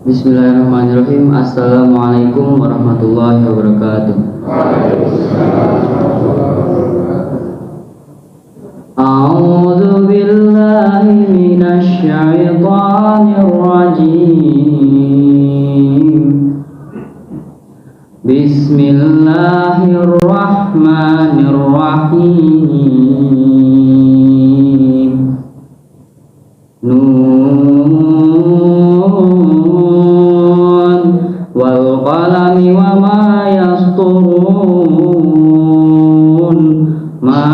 Bismillahirrahmanirrahim. Assalamualaikum warahmatullahi wabarakatuh. A'udzu billahi minasy syaithanir rajim. Bismillahirrahmanirrahim. Wal qalami wa ma yasturun ma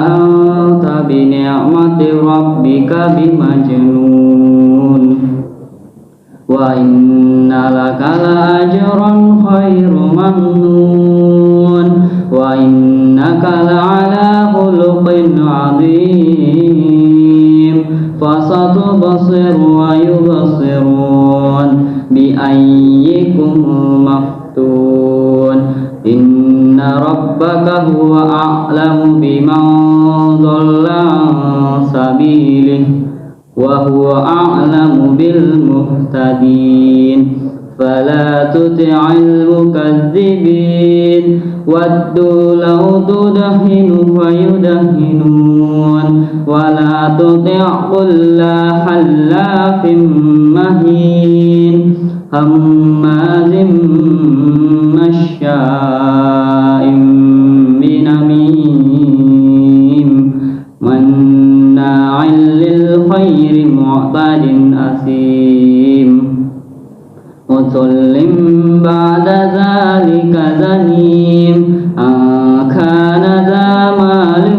anta bi ni'mati rabbika bimajnun wa inna laka la ajran khairu mamnun wa innaka la ala khuluqin 'adzim fasatubsiru wa yubsirun bi ayyikum maftun inna rabbaka huwa a'lamu biman dhalla an sabilihi wa huwa a'lamu bil muhtadin fala tuti'il mukadzibin waddu law tudahinu fayudahinun wa la tuti' kulla hallafin mahin hammazim masya'im binamim manna'il lil khairi mu'tadin asim utulim ba'da zalika zanim kana dha malin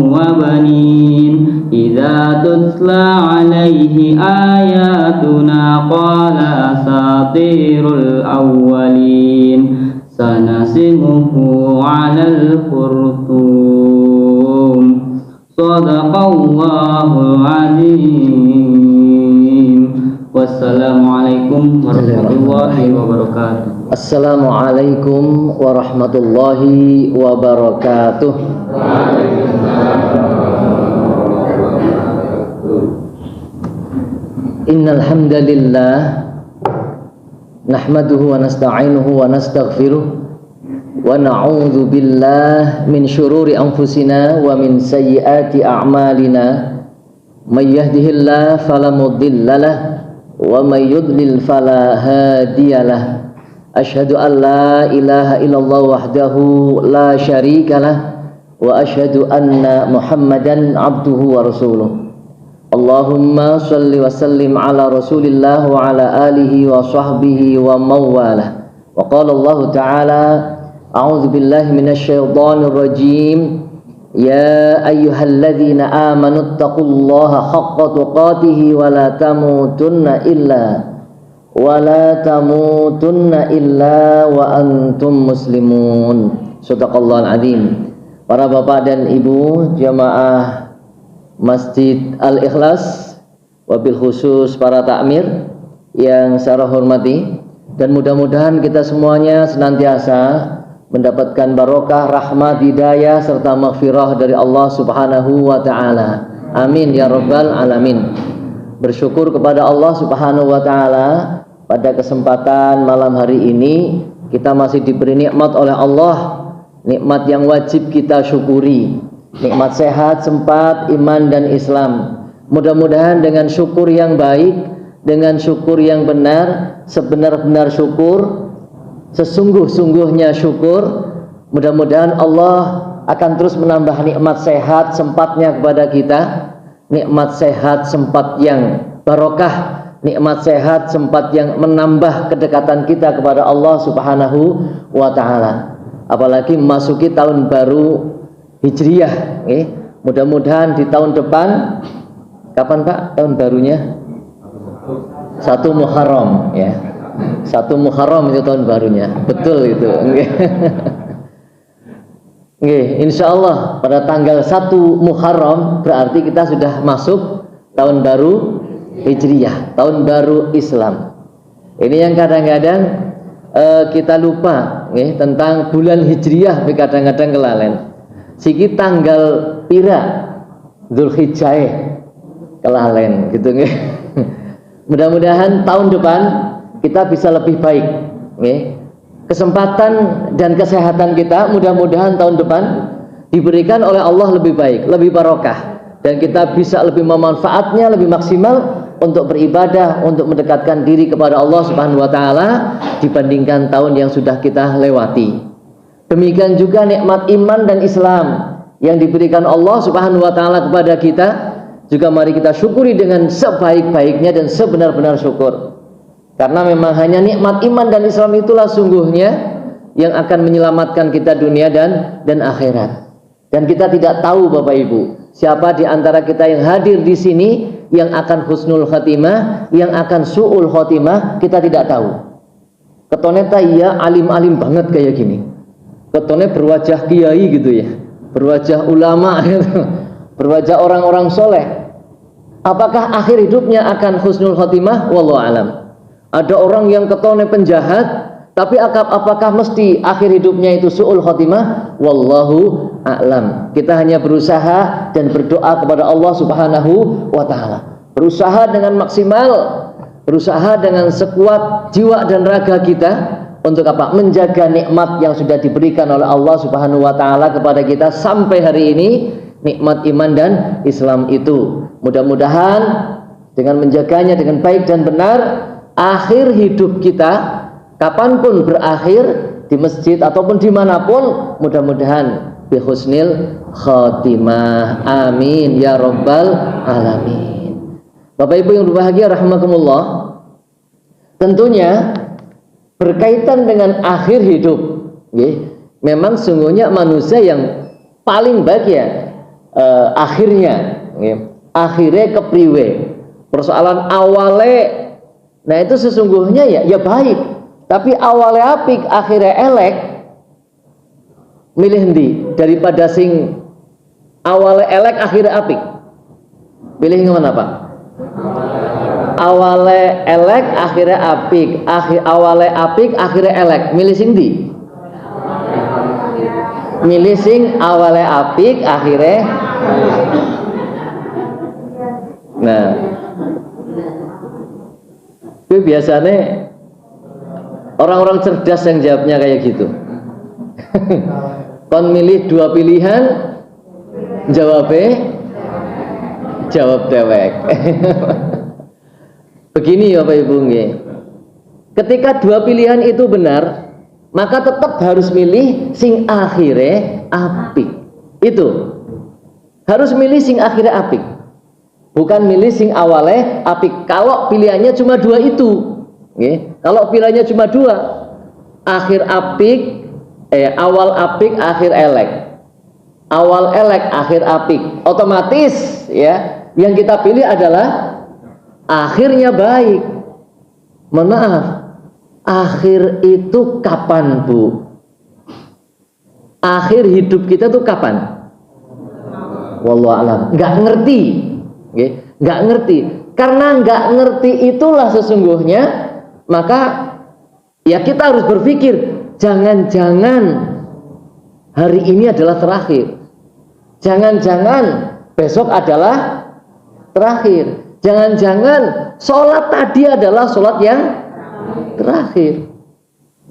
wa banin idza tutla alaihi ayatuna qala asatirul awwalin sanasimuhu 'alal khurtum sadaqallahul azim. Wassalamualaikum warahmatullahi wabarakatuh. Assalamualaikum warahmatullahi wabarakatuh. Innal hamdalillah nahmaduhu wa nasta'inuhu wa nastaghfiruh wa na'udzu billahi min syururi anfusina wa min sayyiati a'malina may yahdihillahu fala mudhillalah wa may yudlil fala hadiyalah. Asyhadu an la ilaha illallah wahdahu la syarikalah wa asyhadu anna Muhammadan abduhu wa rasuluh. Allahumma shalli wa sallim ala Rasulillah wa ala alihi wa sahbihi wa mawalah. Wa qala Allah ta'ala a'udzu billahi minasy syaithanir rajim. Ya ayyuhalladzina amanu taqullaha haqqa tuqatih wa la tamutunna illa wa antum muslimun. Shadaqallahul azim. Para bapak dan ibu jamaah Masjid Al-Ikhlas, wabil khusus para takmir yang saya hormati, dan mudah-mudahan kita semuanya senantiasa mendapatkan barokah, rahmat, hidayah serta maghfirah dari Allah Subhanahu wa taala. Amin ya rabbal alamin. Bersyukur kepada Allah Subhanahu wa taala pada kesempatan malam hari ini kita masih diberi nikmat oleh Allah, nikmat yang wajib kita syukuri. Nikmat sehat, sempat, iman dan Islam. Mudah-mudahan dengan syukur yang baik, dengan syukur yang benar, sebenar-benar syukur, sesungguh-sungguhnya syukur, mudah-mudahan Allah akan terus menambah nikmat sehat sempatnya kepada kita, nikmat sehat sempat yang barokah, nikmat sehat sempat yang menambah kedekatan kita kepada Allah Subhanahu wa taala. Apalagi memasuki tahun baru Hijriyah, mudah-mudahan di tahun depan, kapan Pak tahun barunya? 1 Muharram ya. 1 Muharram itu tahun barunya. Betul itu. Insyaallah pada tanggal 1 Muharram berarti kita sudah masuk tahun baru Hijriyah, tahun baru Islam. Ini yang kadang-kadang kita lupa tentang bulan Hijriyah, tapi kadang-kadang kelalen. Siki tanggal pira Dzulhijjah kelalen gitu nggih. Mudah-mudahan tahun depan kita bisa lebih baik. Kesempatan dan kesehatan kita mudah-mudahan tahun depan diberikan oleh Allah lebih baik, lebih barokah, dan kita bisa lebih memanfaatnya lebih maksimal untuk beribadah, untuk mendekatkan diri kepada Allah Subhanahu wa taala dibandingkan tahun yang sudah kita lewati. Demikian juga nikmat iman dan Islam yang diberikan Allah Subhanahu wa taala kepada kita, juga mari kita syukuri dengan sebaik-baiknya dan sebenar-benar syukur. Karena memang hanya nikmat iman dan Islam itulah sungguhnya yang akan menyelamatkan kita dunia dan akhirat. Dan kita tidak tahu Bapak Ibu, siapa di antara kita yang hadir di sini yang akan husnul khatimah, yang akan su'ul khatimah, kita tidak tahu. Ketone ya alim-alim banget kayak gini. Ketone berwajah kiai gitu ya, berwajah ulama gitu, berwajah orang-orang soleh. Apakah akhir hidupnya akan husnul khatimah? Wallahu alam. Ada orang yang ketone penjahat, tapi apakah mesti akhir hidupnya itu su'ul khatimah? Wallahu a'lam. Kita hanya berusaha dan berdoa kepada Allah Subhanahu wa taala. Berusaha dengan maksimal, berusaha dengan sekuat jiwa dan raga kita untuk apa? Menjaga nikmat yang sudah diberikan oleh Allah Subhanahu wa taala kepada kita sampai hari ini, nikmat iman dan Islam itu. Mudah-mudahan dengan menjaganya dengan baik dan benar, akhir hidup kita kapanpun berakhir di masjid ataupun dimanapun, mudah-mudahan bihusnil khatimah. Amin ya rabbal alamin. Bapak Ibu yang berbahagia rahimakumullah, tentunya berkaitan dengan akhir hidup, memang sungguhnya manusia yang paling bahagia akhirnya, akhirnya kepriwe. Persoalan awalnya, nah itu sesungguhnya ya baik, tapi awalnya apik akhirnya elek, milih ndi daripada sing awalnya elek akhirnya apik, pilih yang mana Pak? Awalnya elek akhirnya apik, awalnya apik akhirnya elek, milih sing ndi? Milih sing awalnya apik akhirnya. Nah, itu biasanya orang-orang cerdas yang jawabnya kayak gitu. Kon milih dua pilihan, jawab dewek. Begini Bapak Ibu, ketika dua pilihan itu benar, maka tetap harus milih sing akhire apik. Itu harus milih sing akhire apik, bukan milih sing awale apik. Kalau pilihannya cuma dua itu, kalau pilihannya cuma dua, akhir apik, awal apik, akhir elek, awal elek, akhir apik, otomatis ya yang kita pilih adalah akhirnya baik. Mohon maaf, akhir itu kapan Bu? Akhir hidup kita tuh kapan? Wallahu alam. Nggak ngerti, nggak ngerti. Karena nggak ngerti itulah sesungguhnya, maka ya kita harus berpikir, jangan-jangan hari ini adalah terakhir, jangan-jangan besok adalah terakhir, jangan-jangan sholat tadi adalah sholat yang terakhir.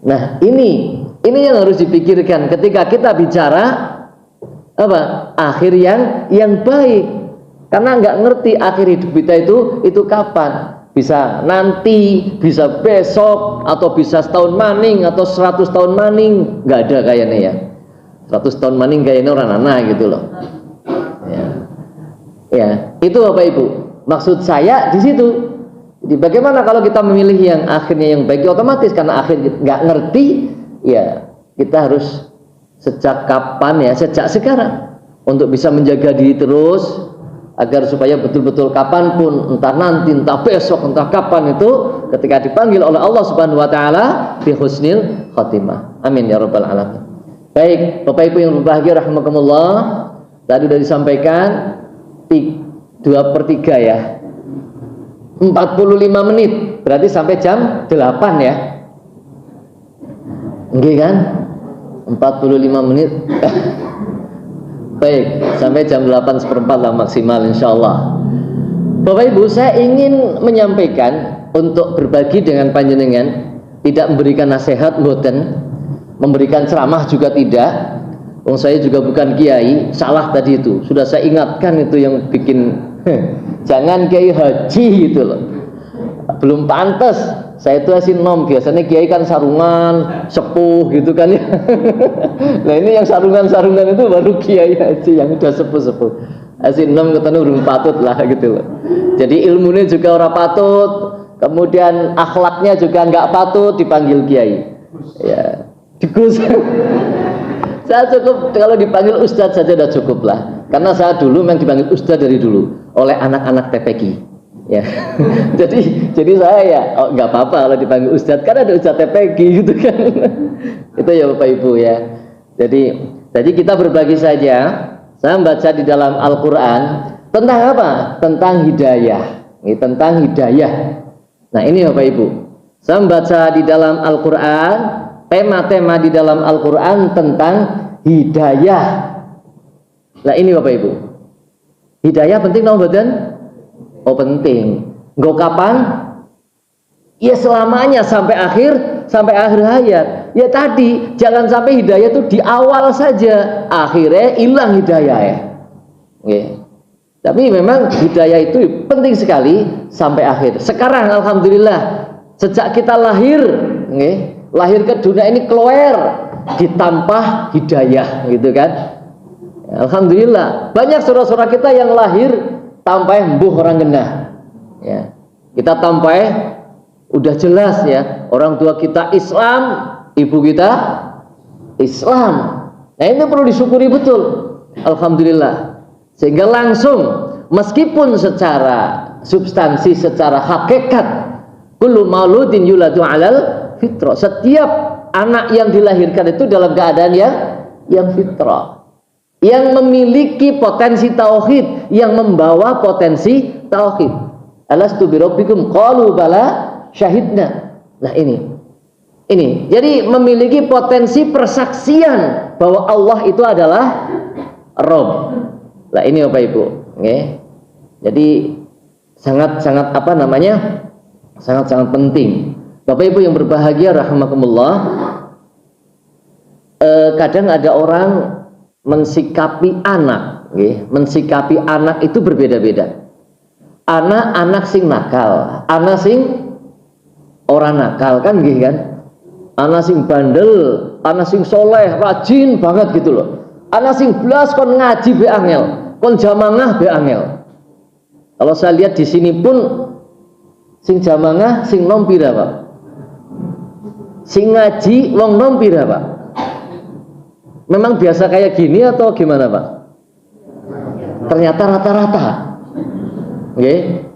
Nah ini yang harus dipikirkan ketika kita bicara apa? Akhir yang baik. Karena nggak ngerti akhir hidup kita itu kapan. Bisa nanti, bisa besok, atau bisa setahun maning, atau 100 tahun maning. Nggak ada kayaknya ya. 100 tahun maning kayaknya orang anak gitu loh. Ya, itu Bapak Ibu. Maksud saya di situ. Jadi bagaimana kalau kita memilih yang akhirnya yang baik? Otomatis karena akhir nggak ngerti, ya kita harus sejak kapan ya? Sejak sekarang untuk bisa menjaga diri terus agar supaya betul-betul kapanpun, entah nanti, entah besok, entah kapan itu, ketika dipanggil oleh Allah Subhanahu Wa Taala, bi husnil khatimah. Amin ya rabbal alamin. Baik, Bapak Ibu yang berbahagia rahimakumullah, tadi sudah disampaikan 2/3 ya, 45 menit, berarti sampai jam 8 ya, enggak kan? 45 menit. Baik, sampai jam 8:15 lah maksimal insyaallah. Bapak Ibu, saya ingin menyampaikan untuk berbagi dengan panjenengan, tidak memberikan nasihat, mboten, memberikan ceramah juga tidak. Saya juga bukan kiai, salah tadi itu. Sudah saya ingatkan itu yang bikin jangan kiai haji gitu loh. Belum pantas. Saya itu asinom, biasanya kiai kan sarungan, sepuh gitu kan ya. Nah ini yang sarungan-sarungan itu baru kiai haji yang udah sepuh-sepuh. Asinom ketemu urung patut lah gitu loh. Jadi ilmunya juga orang patut, kemudian akhlaknya juga nggak patut dipanggil kiai. Ya, digus. Saya cukup kalau dipanggil ustadz saja udah cukup lah. Karena saya dulu memang dipanggil ustadz dari dulu oleh anak-anak TPQ. Ya, jadi saya ya nggak apa-apa kalau dipanggil ustadz, karena ada ustadz TPQ gitu kan. Itu ya Bapak Ibu ya. Jadi kita berbagi saja. Saya membaca di dalam Al-Quran tentang apa? Tentang hidayah. Ini tentang hidayah. Nah ini Bapak Ibu, saya membaca di dalam Al-Quran, tema-tema di dalam Al-Quran tentang hidayah. Nah ini Bapak Ibu, hidayah penting no badan? Oh penting. Nggak kapan? Ya selamanya sampai akhir hayat. Ya tadi jangan sampai hidayah itu di awal saja, akhirnya hilang hidayah ya. Okay. Tapi memang hidayah itu penting sekali sampai akhir. Sekarang alhamdulillah sejak kita lahir, okay, lahir ke dunia ini keluar ditampah hidayah gitu kan. Alhamdulillah banyak saudara-saudara kita yang lahir tampai mbuh orang genah. Ya. Kita tampai udah jelas ya, orang tua kita Islam, ibu kita Islam. Nah ini perlu disyukuri betul, alhamdulillah. Sehingga langsung meskipun secara substansi, secara hakikat, kullu mauludin yuladu alal fitrah, setiap anak yang dilahirkan itu dalam keadaan yang fitrah, yang memiliki potensi tauhid, yang membawa potensi tauhid. Alastu birabbikum qalu bala syahidna. Nah ini jadi memiliki potensi persaksian bahwa Allah itu adalah Rabb. Nah ini Bapak Ibu, okay. Jadi sangat apa namanya, sangat penting. Bapak Ibu yang berbahagia rahimakumullah, kadang ada orang mensikapi anak, okay. Mensikapi anak itu berbeda-beda. Anak sing nakal, anak sing orang nakal kan gitu kan. Anak sing bandel, anak sing soleh, rajin banget gitu loh. Anak sing blas kon ngaji be angel, kon jamangah be angel. Kalau saya lihat di sini pun sing jamangah sing nom pira Pak? Sing ngaji wong nom pira Pak? Memang biasa kayak gini atau gimana Pak? Ternyata rata-rata. Okay.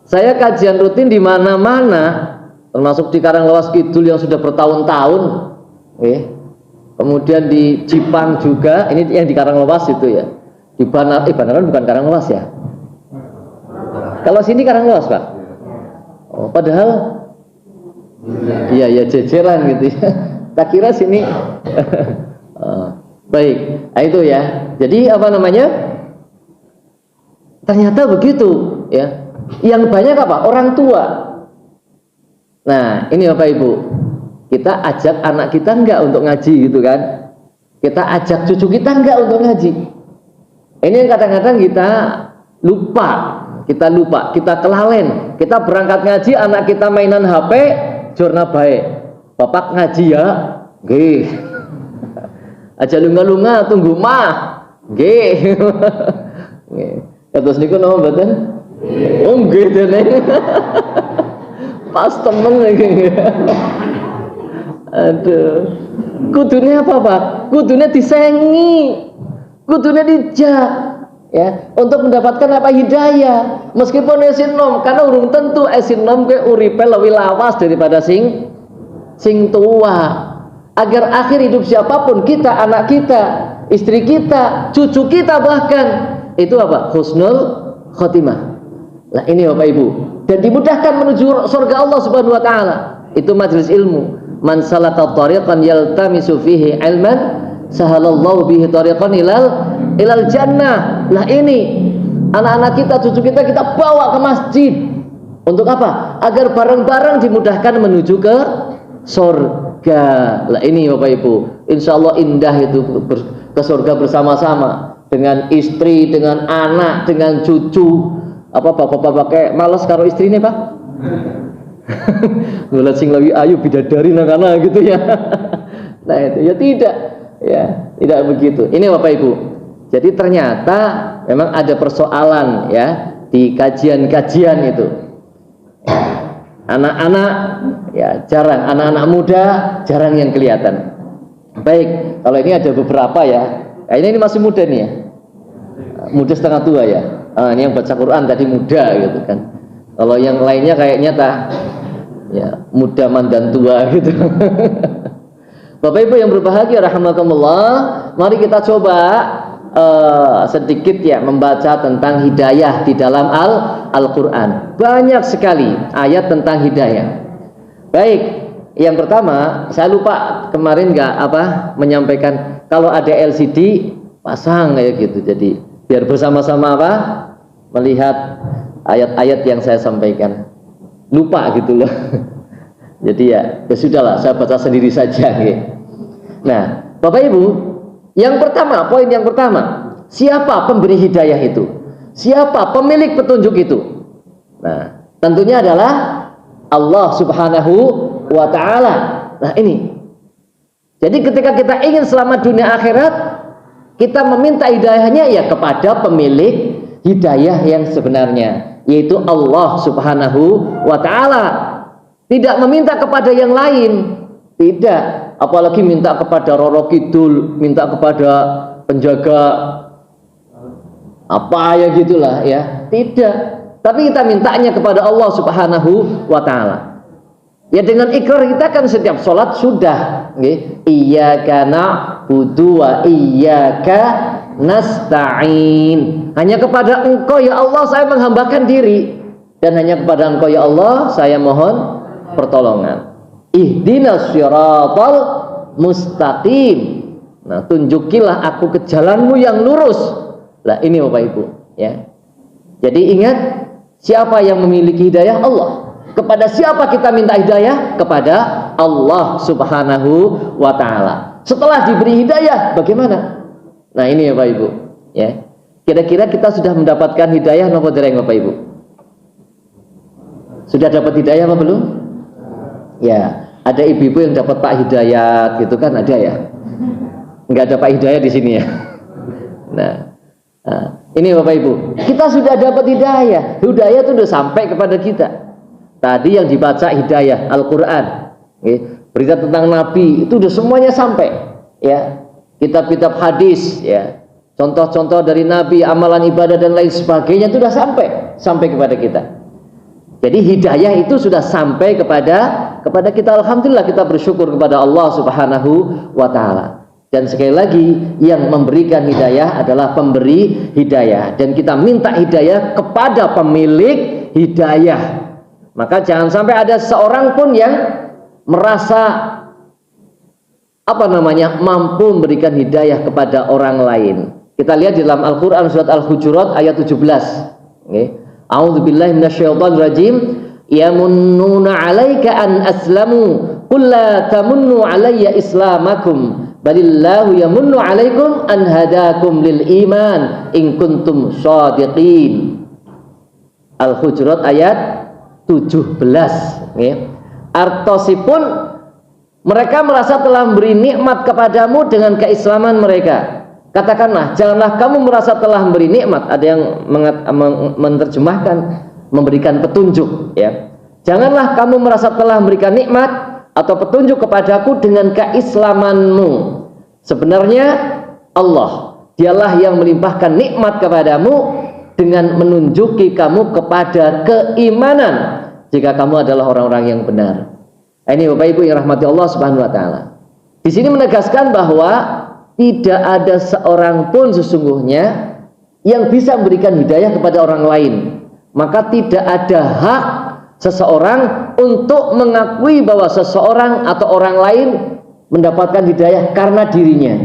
Saya kajian rutin di mana-mana, termasuk di Karanglewas Kidul yang sudah bertahun-tahun, okay. Kemudian di Jipang juga, ini yang di Karanglewas itu ya. Di Banaran bukan Karanglewas ya. Kalau sini Karanglewas Pak. Oh, padahal iya jejeran gitu ya. Tak kira sini. Baik, nah itu ya. Jadi apa namanya? Ternyata begitu ya. Yang banyak apa? Orang tua. Nah ini Bapak Ibu, kita ajak anak kita enggak untuk ngaji gitu kan. Kita ajak cucu kita enggak untuk ngaji. Ini kadang-kadang kita lupa, kita kelalen. Kita berangkat ngaji, anak kita mainan HP, jurna baik. Bapak ngaji ya, nggih. Aja lunga-lunga tunggu mah, nggih. Terus niku nama mboten? Oh nggih dene. Pas temen lagi. Aduh. Kudune apa Pak? Kudune disengi. Kudune dijak ya, untuk mendapatkan apa? Hidayah. Meskipun esinom, karena urung tentu esinom ke uripe lebih lawas daripada sing tua. Agar akhir hidup siapapun kita, anak kita, istri kita, cucu kita bahkan itu apa? Husnul khotimah. Nah ini Bapak Ibu, dan dimudahkan menuju surga Allah Subhanahu wa taala. Itu majelis ilmu. Man salaka tariqan yaltamisu fihi ilman sahalallahu bihi tariqan ilal jannah. Nah ini Anak-anak kita, cucu kita bawa ke masjid. Untuk apa? Agar bareng-bareng dimudahkan menuju ke surga. Lah ini Bapak Ibu, insya Allah indah itu ke surga bersama-sama dengan istri, dengan anak, dengan cucu. Apa bapak-bapak kayak malas karo istri nih Pak? Ngulat sing lebih ayu bidadari nang gitu ya. Nah itu ya tidak begitu. Ini Bapak Ibu. Jadi ternyata memang ada persoalan ya di kajian-kajian itu. Anak-anak ya jarang, anak-anak muda jarang yang kelihatan. Baik, kalau ini ada beberapa ya. Kayaknya ini masih muda nih ya. Muda setengah tua ya. Ini yang baca Quran tadi muda gitu kan. Kalau yang lainnya kayaknya ya muda mandan tua gitu. Bapak Ibu yang berbahagia rahimakumullah, mari kita coba sedikit ya membaca tentang hidayah di dalam Al-Quran. Banyak sekali ayat tentang hidayah. Baik, yang pertama saya lupa kemarin menyampaikan kalau ada LCD pasang kayak gitu. Jadi biar bersama-sama melihat ayat-ayat yang saya sampaikan. Lupa gitu loh. Jadi ya sudahlah, saya baca sendiri saja. Nah, Bapak Ibu, poin yang pertama, siapa pemberi hidayah itu? Siapa pemilik petunjuk itu? Nah, tentunya adalah Allah Subhanahu wa Ta'ala. Nah, ini. Jadi ketika kita ingin selamat dunia akhirat, kita meminta hidayahnya ya kepada pemilik hidayah yang sebenarnya, yaitu Allah Subhanahu wa Ta'ala. Tidak meminta kepada yang lain, tidak. Apalagi minta kepada Roro Kidul, minta kepada penjaga apa ya gitulah ya, tidak. Tapi kita mintanya kepada Allah Subhanahu wa Ta'ala. Ya dengan ikrar kita kan setiap sholat sudah, iyyaka na'budu wa iyyaka nasta'in. Hanya kepada Engkau ya Allah saya menghambakan diri, dan hanya kepada Engkau ya Allah saya mohon pertolongan. Ihdinas siratal mustaqim. Nah, tunjukilah aku ke jalanmu yang lurus. Lah ini Bapak Ibu ya. Jadi ingat, siapa yang memiliki hidayah? Allah. Kepada siapa kita minta hidayah? Kepada Allah Subhanahu wa Ta'ala. Setelah diberi hidayah bagaimana? Nah ini Bapak Ibu ya. Kira-kira kita sudah mendapatkan hidayah nopo dereng Bapak Ibu? Sudah dapat hidayah apa belum? Ya, ada ibu-ibu yang dapat Pak Hidayat gitu kan, ada ya? Enggak ada Pak Hidayat di sini ya. Nah, ini Bapak Ibu, kita sudah dapat hidayah. Hidayah itu sudah sampai kepada kita. Tadi yang dibaca hidayah Al-Quran, berita tentang Nabi itu sudah semuanya sampai. Ya, kitab-kitab hadis, ya, contoh-contoh dari Nabi, amalan ibadah dan lain sebagainya itu sudah sampai kepada kita. Jadi hidayah itu sudah sampai kepada kita. Alhamdulillah, kita bersyukur kepada Allah Subhanahu wa Ta'ala. Dan sekali lagi, yang memberikan hidayah adalah pemberi hidayah, dan kita minta hidayah kepada pemilik hidayah. Maka jangan sampai ada seorang pun yang merasa mampu memberikan hidayah kepada orang lain. Kita lihat di dalam Al-Quran surat Al-Hujurat ayat 17. A'udzubillahi minasyaitonir rajim. Yamunnuna 'alaika an aslamu qul la tamunnu 'alayya islamakum balillahu yamunnu 'alaikum an hadakum lil iman in kuntum shadiqin. Al-Hujurat ayat 17. Artosipun mereka merasa telah memberi nikmat kepadamu dengan keislaman mereka. Katakanlah, janganlah kamu merasa telah memberi nikmat. Ada yang menerjemahkan memberikan petunjuk ya. Janganlah kamu merasa telah memberikan nikmat atau petunjuk kepadaku dengan keislamanmu. Sebenarnya Allah, dialah yang melimpahkan nikmat kepadamu dengan menunjuki kamu kepada keimanan jika kamu adalah orang-orang yang benar. Ini Bapak Ibu yang rahmati Allah Subhanahu wa Ta'ala. Di sini menegaskan bahwa tidak ada seorang pun sesungguhnya yang bisa memberikan hidayah kepada orang lain. Maka tidak ada hak seseorang untuk mengakui bahwa seseorang atau orang lain mendapatkan hidayah karena dirinya.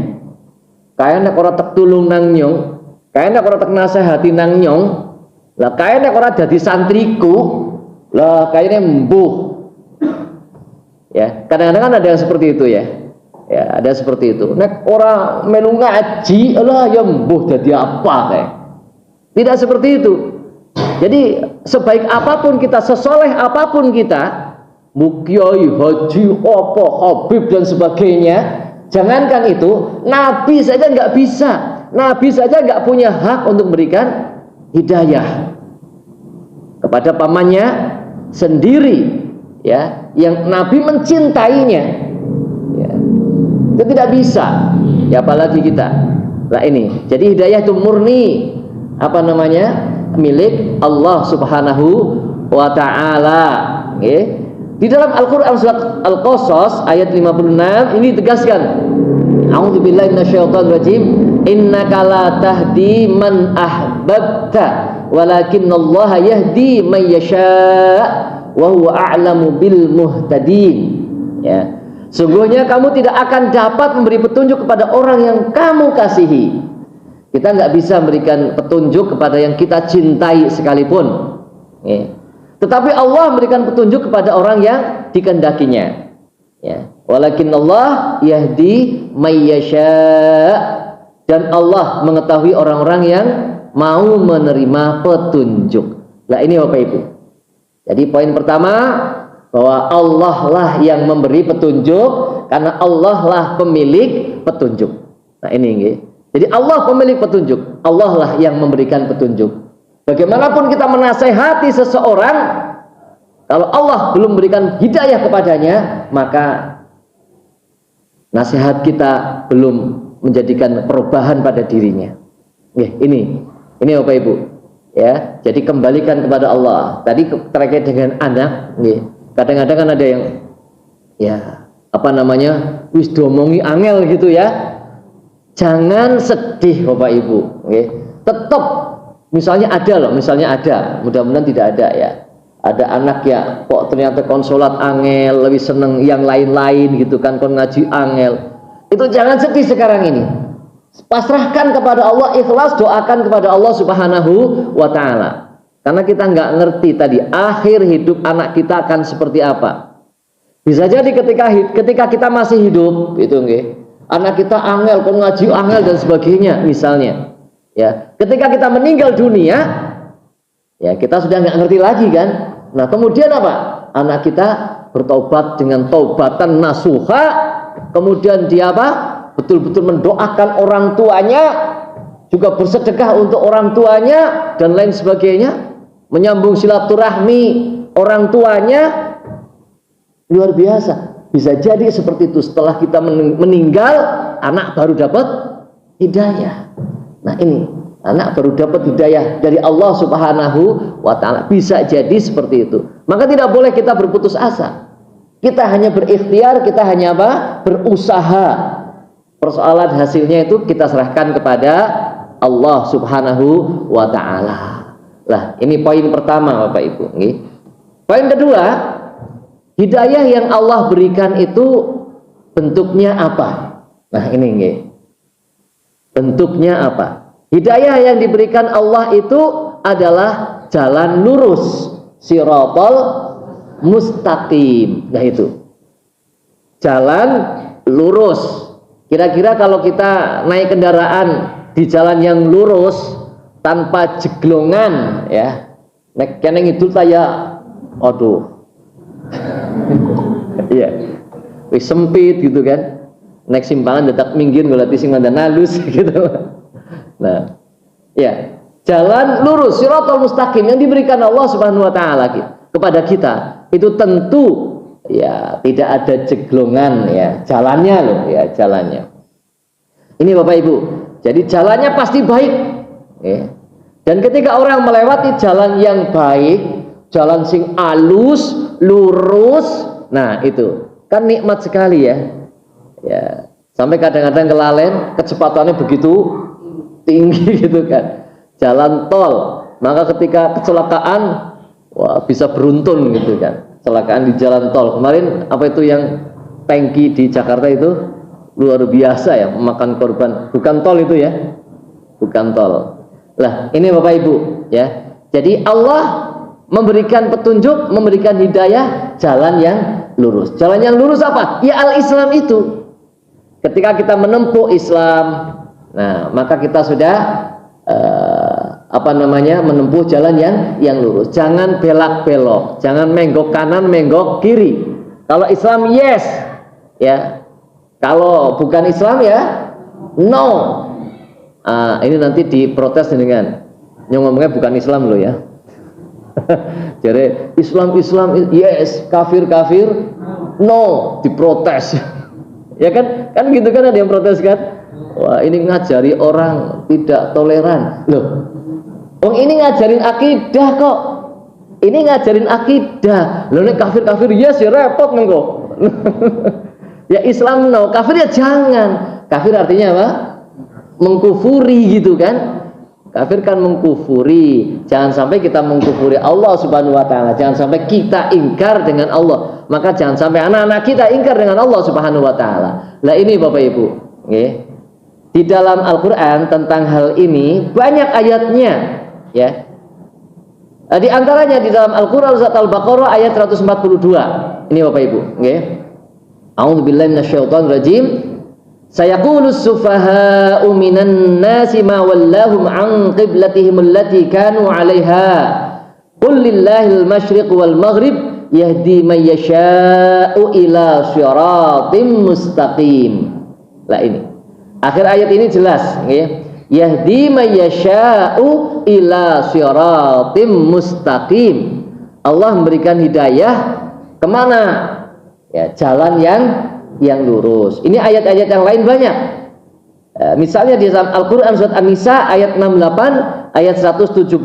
Kayak nek ora tek tulung nang nyong, kayak nek ora tek nasihati nang nyong, Lah kae nek ora dadi santriku, lah kaine embuh. Ya, kadang-kadang kan ada yang seperti itu ya. Ya, ada seperti itu. Nek ora melu ngaji, lah ya embuh dadi apa kae. Tidak seperti itu. Jadi sebaik apapun kita, sesoleh apapun kita, mukyai, haji, opo, habib dan sebagainya, jangankan itu, Nabi saja nggak bisa. Nabi saja nggak punya hak untuk memberikan hidayah kepada pamannya sendiri, ya, yang Nabi mencintainya, ya. Itu tidak bisa, ya, apalagi kita. Nah ini, jadi hidayah itu murni apa namanya, milik Allah Subhanahu wa Ta'ala. Okay. Di dalam Al-Quran surat Al-Qasas ayat 56 ini ditegaskan, a'udzubillahi minasyaitonirrajim, innaka la tahdi man ahbabta walakinallaha yahdi man yasha' wa huwa a'lamu bil muhtadin. Ya, sungguhnya kamu tidak akan dapat memberi petunjuk kepada orang yang kamu kasihi. Kita nggak bisa memberikan petunjuk kepada yang kita cintai sekalipun, ya. Tetapi Allah memberikan petunjuk kepada orang yang dikehendakinya, ya. Walakinallah yahdi may yasha', dan Allah mengetahui orang-orang yang mau menerima petunjuk. Nah ini Bapak Ibu. Jadi poin pertama, bahwa Allah lah yang memberi petunjuk, karena Allah lah pemilik petunjuk. Nah ini nggih. Jadi Allah pemilik petunjuk, Allah lah yang memberikan petunjuk. Bagaimanapun kita menasehati seseorang, kalau Allah belum memberikan hidayah kepadanya, maka nasihat kita belum menjadikan perubahan pada dirinya. Ini Bapak Ibu, ya. Jadi kembalikan kepada Allah. Tadi terkait dengan anak, kadang-kadang kan ada yang, ya, apa namanya, wis domongi angel gitu ya. Jangan sedih Bapak Ibu, tetap, misalnya ada, mudah-mudahan tidak ada ya. Ada anak ya, kok ternyata konsolat angel, lebih seneng yang lain-lain gitu kan, kon ngaji angel. Itu jangan sedih sekarang ini. Pasrahkan kepada Allah, ikhlas, doakan kepada Allah Subhanahu wa Ta'ala. Karena kita nggak ngerti tadi akhir hidup anak kita akan seperti apa. Bisa jadi ketika kita masih hidup, itu anak kita angel, kon ngaji angel dan sebagainya misalnya. Ya, ketika kita meninggal dunia, ya kita sudah nggak ngerti lagi kan. Nah kemudian apa? Anak kita bertobat dengan taubatan nasuha, kemudian dia apa? Betul-betul mendoakan orang tuanya, juga bersedekah untuk orang tuanya dan lain sebagainya, menyambung silaturahmi orang tuanya. Luar biasa. Bisa jadi seperti itu, setelah kita meninggal, anak baru dapat hidayah. Nah ini, anak baru dapat hidayah dari Allah Subhanahu wa Ta'ala. Bisa jadi seperti itu. Maka tidak boleh kita berputus asa. Kita hanya berikhtiar, kita hanya apa? Berusaha. Persoalan hasilnya itu kita serahkan kepada Allah Subhanahu wa Ta'ala. Lah, ini poin pertama Bapak Ibu. Poin kedua, hidayah yang Allah berikan itu bentuknya apa? Nah ini bentuknya apa? Hidayah yang diberikan Allah itu adalah jalan lurus, siratal mustaqim. Nah itu jalan lurus. Kira-kira kalau kita naik kendaraan di jalan yang lurus tanpa jeglongan, ya, nek keneng itu saya, aduh, iya, wis sempit gitu kan. Nek simpangan tetap minggir berarti sing mandan halus gitu. Nah, ya, jalan lurus siratal mustaqim yang diberikan Allah Subhanahu wa Ta'ala kepada kita itu tentu ya tidak ada jeglongan ya, jalannya loh ya, jalannya. Ini Bapak Ibu. Jadi jalannya pasti baik. Ya. Dan ketika orang melewati jalan yang baik, jalan sing alus, lurus, nah itu kan nikmat sekali ya. Ya, sampai kadang-kadang kelalen, kecepatannya begitu tinggi gitu kan. Jalan tol, maka ketika kecelakaan, wah bisa beruntun gitu kan. Kecelakaan di jalan tol. Kemarin apa itu yang tangki di Jakarta itu luar biasa ya, memakan korban. Bukan tol itu ya, bukan tol. Lah ini Bapak Ibu ya. Jadi Allah memberikan petunjuk, memberikan hidayah, jalan yang lurus. Jalan yang lurus apa? Ya al-Islam itu. Ketika kita menempuh Islam, nah maka kita sudah menempuh jalan yang lurus. Jangan belak-belok, jangan menggok kanan, menggok kiri. Kalau Islam yes, ya. Kalau bukan Islam ya no. Ini nanti diprotes dengan yang ngomongnya bukan Islam loh ya. Jadi Islam yes, kafir no, diprotes. Ya kan gitu kan, ada yang protes kan. Wah, ini ngajari orang tidak toleran loh. Ini ngajarin akidah kok. Ini ngajarin akidah. Loh, nek kafir yes ya repot mengko. Ya Islam no, kafir ya jangan. Kafir artinya apa? Mengkufuri gitu kan. Kafir kan mengkufuri. Jangan sampai kita mengkufuri Allah Subhanahu wa taala. Jangan sampai kita ingkar dengan Allah. Maka jangan sampai anak-anak kita ingkar dengan Allah Subhanahu wa taala. Lah ini Bapak Ibu, nggih. Di dalam Al-Qur'an tentang hal ini banyak ayatnya, ya. Di antaranya di dalam Al-Qur'an surat Al-Baqarah ayat 142. Ini Bapak Ibu, nggih. A'udzubillahi minasyaitonir rajim. Sayaqulu as-sufaha'u minan nasi ma wallahum 'an qiblatihim allati kanu 'alaiha. Qul lillahil masyriq wal maghrib yahdi man yasha'u ila shiratim mustaqim. Lah ini. Akhir ayat ini jelas, nggih. Yahdi man yasha'u ila shiratim mustaqim. Allah memberikan hidayah kemana? Ya, jalan yang lurus. Ini ayat-ayat yang lain banyak. Misalnya di dalam Al-Qur'an surat An-Nisa ayat 68, ayat 175,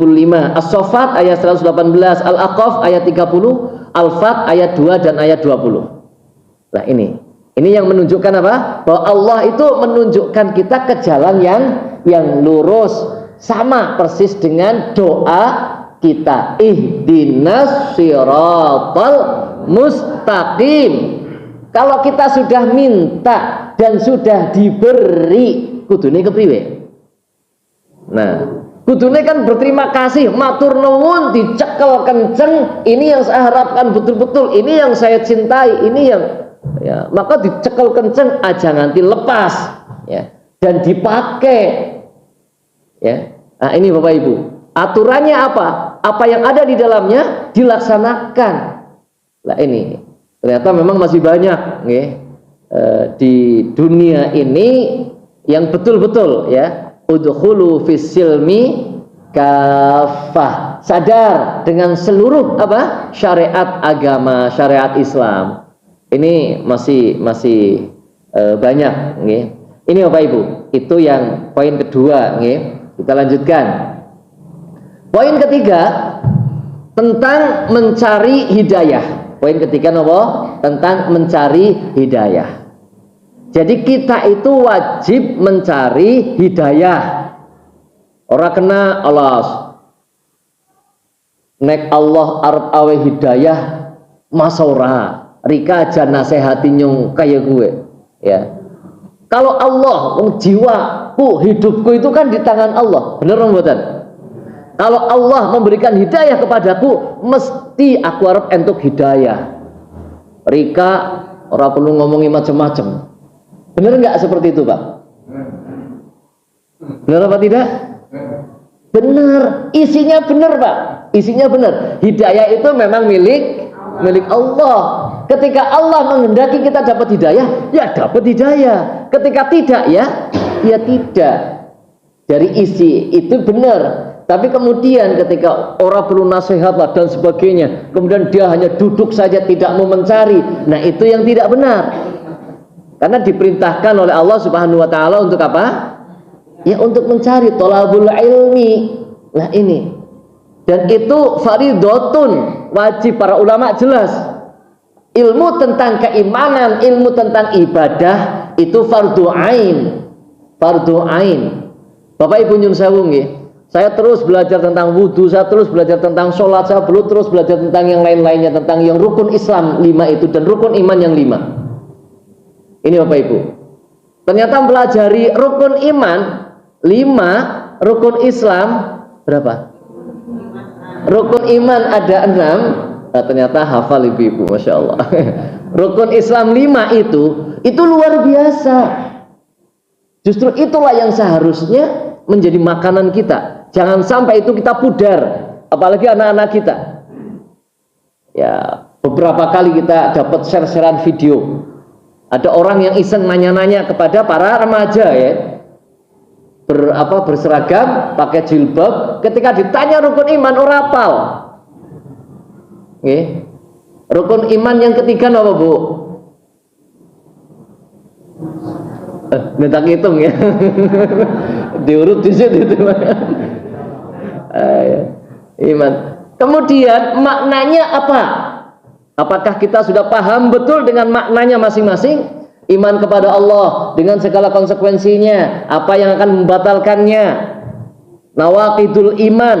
As-Saffat ayat 118, Al-Aqaf ayat 30, Al-Fat ayat 2 dan ayat 20. Nah, ini yang menunjukkan apa? Bahwa Allah itu menunjukkan kita ke jalan yang lurus, sama persis dengan doa kita, ihdinas siratal mustaqim. Kalau kita sudah minta dan sudah diberi, kudune kepriwe? Nah, kudune kan berterima kasih, matur nuwun, dicekel kenceng, ini yang saya harapkan betul-betul, ini yang saya cintai, ini yang ya, maka dicekel kenceng aja nanti lepas ya, dan dipakai ya. Nah, ini Bapak Ibu, aturannya apa? Apa yang ada di dalamnya dilaksanakan. Nah, ini ternyata memang masih banyak nggih, di dunia ini yang betul-betul ya, udkhulu fis silmi kafah, sadar dengan seluruh apa? Syariat agama, syariat Islam. Ini masih banyak nggih. Ini Bapak Ibu, itu yang poin kedua nggih. Kita lanjutkan. Poin ketiga tentang mencari hidayah. Poin ketiga nopo? Tentang mencari hidayah. Jadi kita itu wajib mencari hidayah. Ora kena alas. Nek Allah arep awe hidayah masa ora. Rika aja nasehati nyung kaya gue. Ya. Kalau Allah, jiwaku, hidupku itu kan di tangan Allah. Bener mboten? Kalau Allah memberikan hidayah kepadaku, mesti aku harap entuk hidayah. Rika ora perlu ngomongi macam-macam. Benar nggak seperti itu, Pak? Benar apa tidak? Benar. Isinya benar, Pak. Isinya benar. Hidayah itu memang milik Allah. Ketika Allah menghendaki kita dapat hidayah, ya dapat hidayah. Ketika tidak, ya tidak. Dari isi itu benar. Tapi kemudian ketika orang perlu nasihat lah dan sebagainya, kemudian dia hanya duduk saja tidak mau mencari, nah itu yang tidak benar. Karena diperintahkan oleh Allah Subhanahu wa taala untuk apa? Ya untuk mencari, thalabul ilmi. Nah ini. Dan itu fardhotun, wajib para ulama jelas. Ilmu tentang keimanan, ilmu tentang ibadah itu fardhu ain. Fardhu ain. Bapak Ibu nyun sewu nggih. Saya terus belajar tentang wudhu, saya terus belajar tentang sholat, saya belum terus belajar tentang yang lain-lainnya, tentang yang rukun Islam 5 itu dan rukun iman yang 5. Ini Bapak Ibu. Ternyata mempelajari rukun iman 5, rukun Islam berapa? Rukun iman ada 6. Nah, ternyata hafal ibu-ibu, masya Allah. Rukun Islam 5 itu luar biasa. Justru itulah yang seharusnya menjadi makanan kita. Jangan sampai itu kita pudar, apalagi anak-anak kita. Ya, beberapa kali kita dapat share-sharean video. Ada orang yang iseng nanya-nanya kepada para remaja ya, berseragam, pakai jilbab. Ketika ditanya rukun iman, orang hafal. Okay. Rukun iman yang ketiga apa bu? Minta hitung ya. Diurut di situ itu. Iman. Kemudian maknanya apa? Apakah kita sudah paham betul dengan maknanya masing-masing? Iman kepada Allah dengan segala konsekuensinya, apa yang akan membatalkannya, nawaqidul iman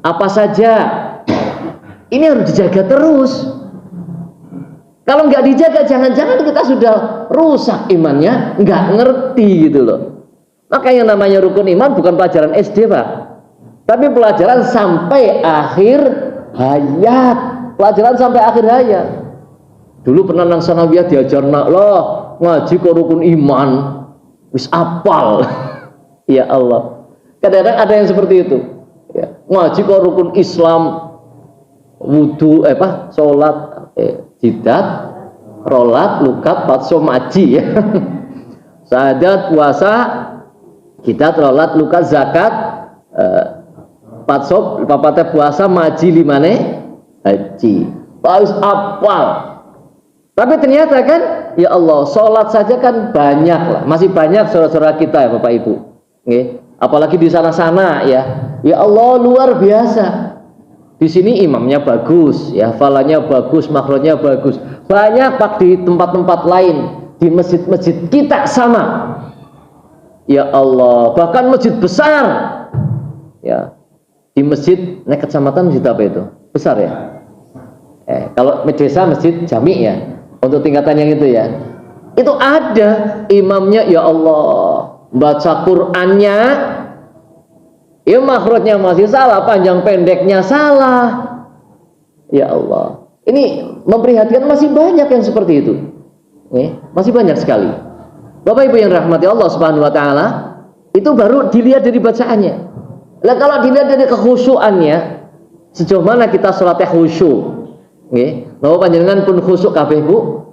apa saja. Ini harus dijaga terus. Kalau nggak dijaga, jangan-jangan kita sudah rusak imannya, nggak ngerti gitu loh. Maka yang namanya rukun iman bukan pelajaran SD pak, tapi pelajaran sampai akhir hayat. Pelajaran sampai akhir hayat. Dulu pernah nang sanawiyah diajar nak loh ngaji kok rukun iman, wis apal. Ya Allah. Kadang-kadang ada yang seperti itu. Ya, ngaji kok rukun Islam, wudu, sholat, jidat, rolat, lukat, patso, maji ya. Syahadat, puasa, jidat, rolat, lukat, zakat, patso, papate puasa, maji limane, haji. Harus apal. Tapi ternyata kan, ya Allah, sholat saja kan banyak lah, masih banyak saudara-saudara kita ya Bapak Ibu. Okay. Apalagi di sana-sana ya. Ya Allah luar biasa. Di sini imamnya bagus, ya hafalannya bagus, makronya bagus. Banyak pak di tempat-tempat lain, di masjid-masjid kita sama. Ya Allah, bahkan masjid besar. Ya, di masjid, kecamatan masjid apa itu? Besar ya. Kalau desa masjid jami ya. Untuk tingkatan yang itu ya, itu ada imamnya ya Allah, baca Qur'annya, ya makhrajnya masih salah, panjang pendeknya salah. Ya Allah, ini memprihatinkan, masih banyak yang seperti itu. Masih banyak sekali. Bapak Ibu yang rahmati Allah Subhanahu Wa Taala, itu baru dilihat dari bacaannya. Lah kalau dilihat dari kekhusyuannya, sejauh mana kita sholatnya khusyuk? Bahwa panjenengan pun khusyuk kabeh Bu.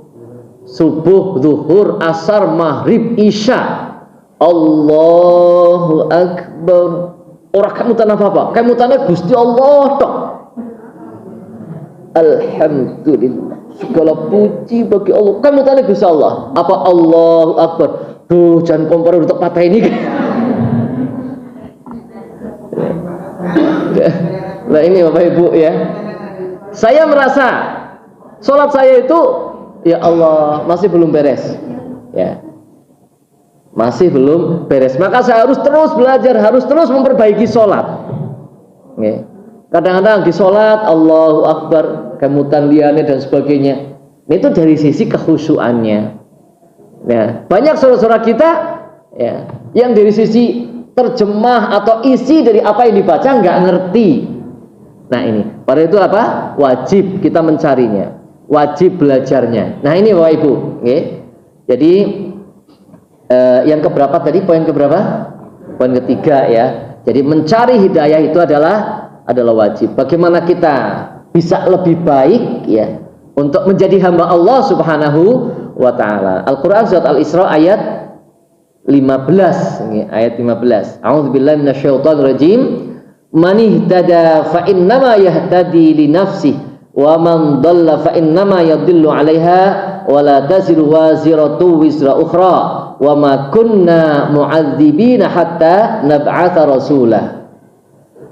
Subuh, zuhur, asar, maghrib, isya. Allahu Akbar. Orang kamu tanah apa? Kamu tanah Gusti Allah tok. Alhamdulillah. Segala puji bagi Allah. Kamu tanah Gusti Allah. Apa Allahu Akbar? Duh, jangan kompor untuk patah ini. Nah ini Bapak Ibu ya. Saya merasa sholat saya itu ya Allah masih belum beres ya, masih belum beres. Maka saya harus terus belajar, harus terus memperbaiki sholat. Kadang-kadang di sholat Allahu Akbar, kemutan liane dan sebagainya. Itu dari sisi kekhusyuannya. Nah, banyak saudara-saudara kita ya, yang dari sisi terjemah atau isi dari apa yang dibaca nggak ngerti. Nah ini, pada itu apa? Wajib kita mencarinya, wajib belajarnya. Nah ini Bapak Ibu, jadi yang keberapa tadi? Poin keberapa? Poin ketiga ya. Jadi mencari hidayah itu adalah wajib. Bagaimana kita bisa lebih baik ya untuk menjadi hamba Allah Subhanahu Wa Taala. Al-Quran surat Al-Isra ayat 15, ayat 15. A'udzubillahi minasyaitonirrajim. Man ihtada fa innama yahtadi li nafsihi wa man dhalla fa innama yadhillu 'alaiha wa la taziru waziratu wizra ukhra wa ma kunna mu'adzibina hatta nab'atha rasulah.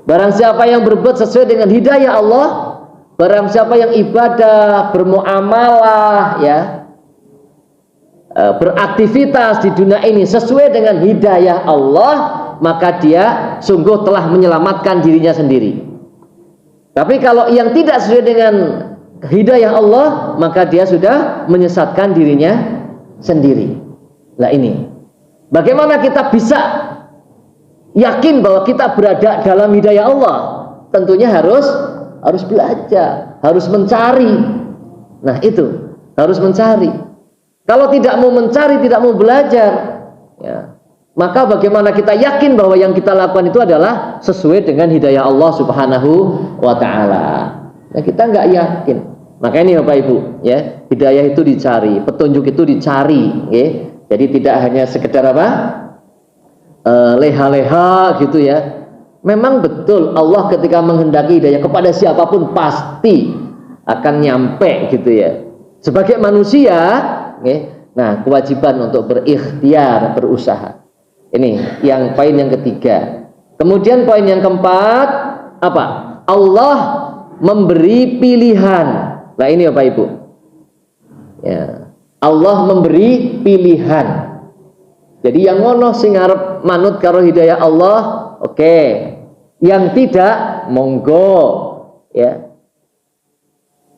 Barang siapa yang berbuat sesuai dengan hidayah Allah, barang siapa yang ibadah, bermuamalah ya, beraktivitas di dunia ini sesuai dengan hidayah Allah, maka dia sungguh telah menyelamatkan dirinya sendiri. Tapi kalau yang tidak sesuai dengan hidayah Allah, maka dia sudah menyesatkan dirinya sendiri. Nah ini, bagaimana kita bisa yakin bahwa kita berada dalam hidayah Allah? tentunya harus belajar, harus mencari. Nah, itu harus mencari. Kalau tidak mau mencari, tidak mau belajar, ya, maka bagaimana kita yakin bahwa yang kita lakukan itu adalah sesuai dengan hidayah Allah Subhanahu wa Ta'ala? Nah, kita nggak yakin. Maka ini Bapak Ibu, ya, hidayah itu dicari, petunjuk itu dicari, ya. Jadi tidak hanya sekedar apa, leha-leha gitu ya. Memang betul Allah ketika menghendaki hidayah kepada siapapun pasti akan nyampe gitu ya. Sebagai manusia, ya, nah kewajiban untuk berikhtiar, berusaha. Ini yang poin yang ketiga. Kemudian poin yang keempat apa? Allah memberi pilihan. Nah ini Bapak Ibu, ya, Allah memberi pilihan. Jadi yang ngono sing arep manut karo hidayah Allah, oke. Yang tidak, monggo, ya.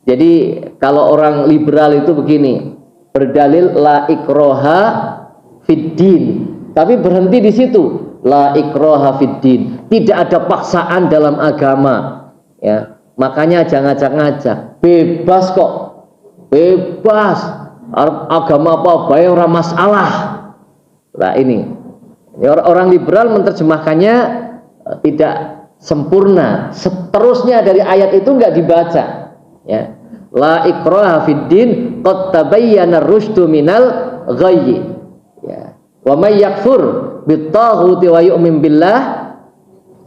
Jadi kalau orang liberal itu begini, berdalil la ikroha fiddin, tapi berhenti di situ, la ikroha fiddin, tidak ada paksaan dalam agama, ya. Makanya jangan ngajak-ngajak, bebas kok, bebas, agama apa bae ora masalah. Nah ini orang liberal menerjemahkannya tidak sempurna. Seterusnya dari ayat itu nggak dibaca, ya. La ikraha fiddin qad tabayyana ar-rusydu minal ghayyi, ya. Wa may yakfur bit-taghuti wa yu'min billah,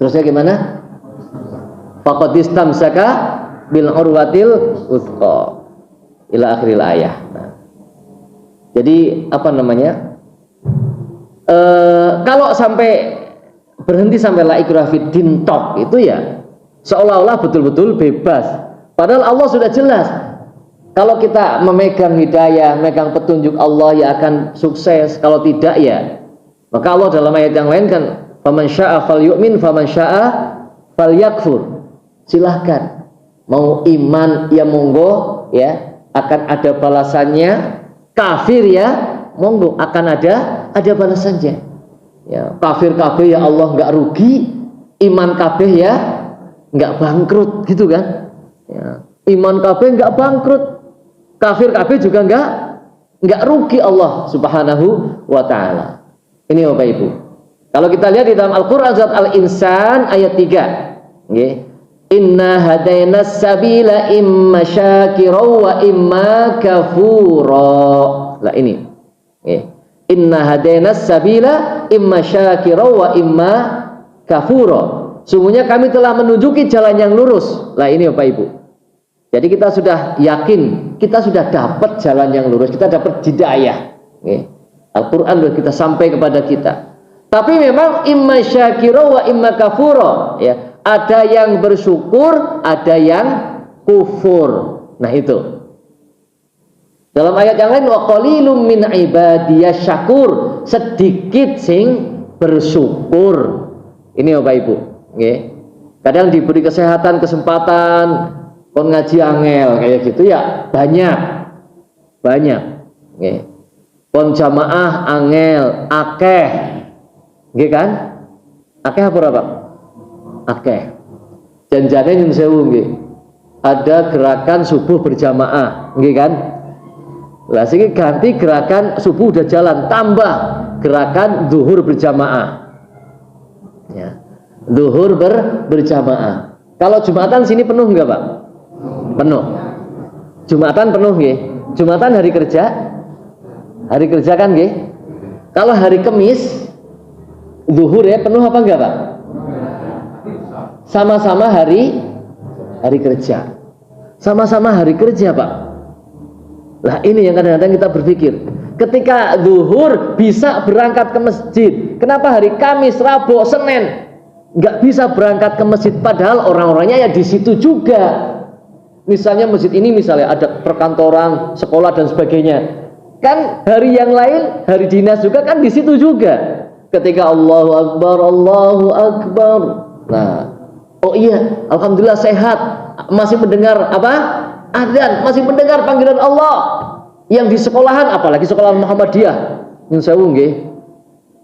terusnya gimana? Faqad istamsaka bil urwatil wuthqa ila akhiril ayah. Nah, jadi apa namanya? Kalau sampai berhenti sampai la ikraha fiddin tok itu ya seolah-olah betul-betul bebas. Padahal Allah sudah jelas. Kalau kita memegang hidayah, memegang petunjuk Allah ya akan sukses. Kalau tidak ya, maka Allah dalam ayat yang lain kan, faman syaa'a falyu'min faman syaa'a falyakfur. Silahkan mau iman ya monggo, ya, akan ada balasannya. Kafir ya monggo, akan ada balasannya, ya. Kafir kabeh ya Allah nggak rugi, iman kabeh ya nggak bangkrut gitu kan, ya. Iman kabeh nggak bangkrut, kafir kabeh juga nggak rugi Allah Subhanahu wa Ta'ala. Ini Bapak Ibu, kalau kita lihat di dalam Al-Quran surat Al-Insan ayat 3, okay. Inna hadainas sabila imma syakira wa imma kafura. Lah ini, okay. Inna hadainas sabila imma syakira wa imma kafura. Sungguhnya kami telah menunjuki jalan yang lurus. Lah ini Bapak Ibu. Jadi kita sudah yakin, kita sudah dapat jalan yang lurus, kita dapat hidayah. Okay. Al-Quran sudah kita sampai kepada kita. Tapi memang imma syakira wa imma kafura, ya. Ada yang bersyukur, ada yang kufur. Nah itu. Dalam ayat yang lain, wa qalilum min ibadiyas syakur, sedikit sing bersyukur. Ini Bapak Ibu, nggih. Kadang diberi kesehatan, kesempatan kon ngaji angel kayak gitu ya, banyak. Nggih. Kon jamaah angel akeh. Nggih kan? Akeh apa ora, Pak? Akeh. Janjane nyun sewu nggih. Ada gerakan subuh berjamaah, nggih kan? Lah sini ganti gerakan subuh udah jalan, tambah gerakan zuhur berjamaah. Ya. Zuhur berjamaah. Kalau Jumatan sini penuh enggak, Pak? Penuh. Jumatan penuh nggih. Jumatan hari kerja. Hari kerja kan nggih. Kalau hari Kamis zuhur ya penuh apa enggak, Pak? Sama-sama hari kerja. Sama-sama hari kerja, Pak. Lah ini yang kadang-kadang kita berpikir, ketika zuhur bisa berangkat ke masjid, kenapa hari Kamis, Rabu, Senin nggak bisa berangkat ke masjid, padahal orang-orangnya ya di situ juga. Misalnya masjid ini misalnya ada perkantoran, sekolah dan sebagainya. Kan hari yang lain, hari dinas juga kan di situ juga. Ketika Allahu Akbar, Allahu Akbar. Nah, oh iya, alhamdulillah sehat, masih mendengar apa? Adzan, masih mendengar panggilan Allah. Yang di sekolahan, apalagi sekolahan Muhammadiyah, nyun sewu nggih.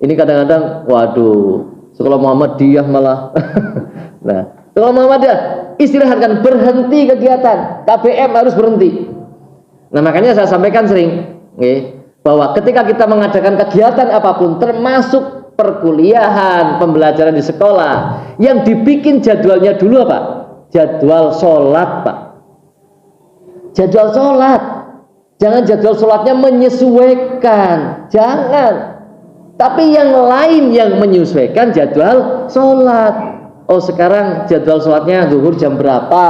Ini kadang-kadang, waduh, sekolah Muhammadiyah malah. Nah, Kalau Muhammadiyah istirahatkan, berhenti kegiatan, KBM harus berhenti. Nah makanya saya sampaikan sering, bahwa ketika kita mengadakan kegiatan apapun, termasuk perkuliahan, pembelajaran di sekolah, yang dibikin jadwalnya dulu apa? Jadwal sholat, Pak. Jadwal sholat. Jangan jadwal sholatnya menyesuaikan, jangan. Tapi yang lain yang menyesuaikan jadwal sholat. Oh sekarang jadwal sholatnya zuhur jam berapa?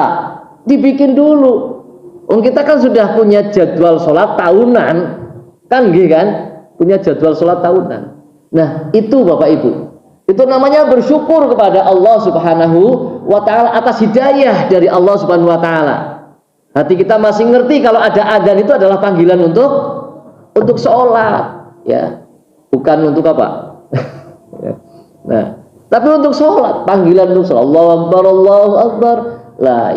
Dibikin dulu. Kita kan sudah punya jadwal sholat tahunan, kan gitu kan? Punya jadwal sholat tahunan. Nah itu Bapak Ibu, itu namanya bersyukur kepada Allah Subhanahu wa Ta'ala atas hidayah dari Allah Subhanahu wa Ta'ala. Hati kita masih ngerti kalau ada adzan itu adalah panggilan untuk sholat, ya, bukan untuk apa? Nah, tapi untuk sholat, panggilan untuk sholat. Allahu Akbar, Allahu Akbar. Lah,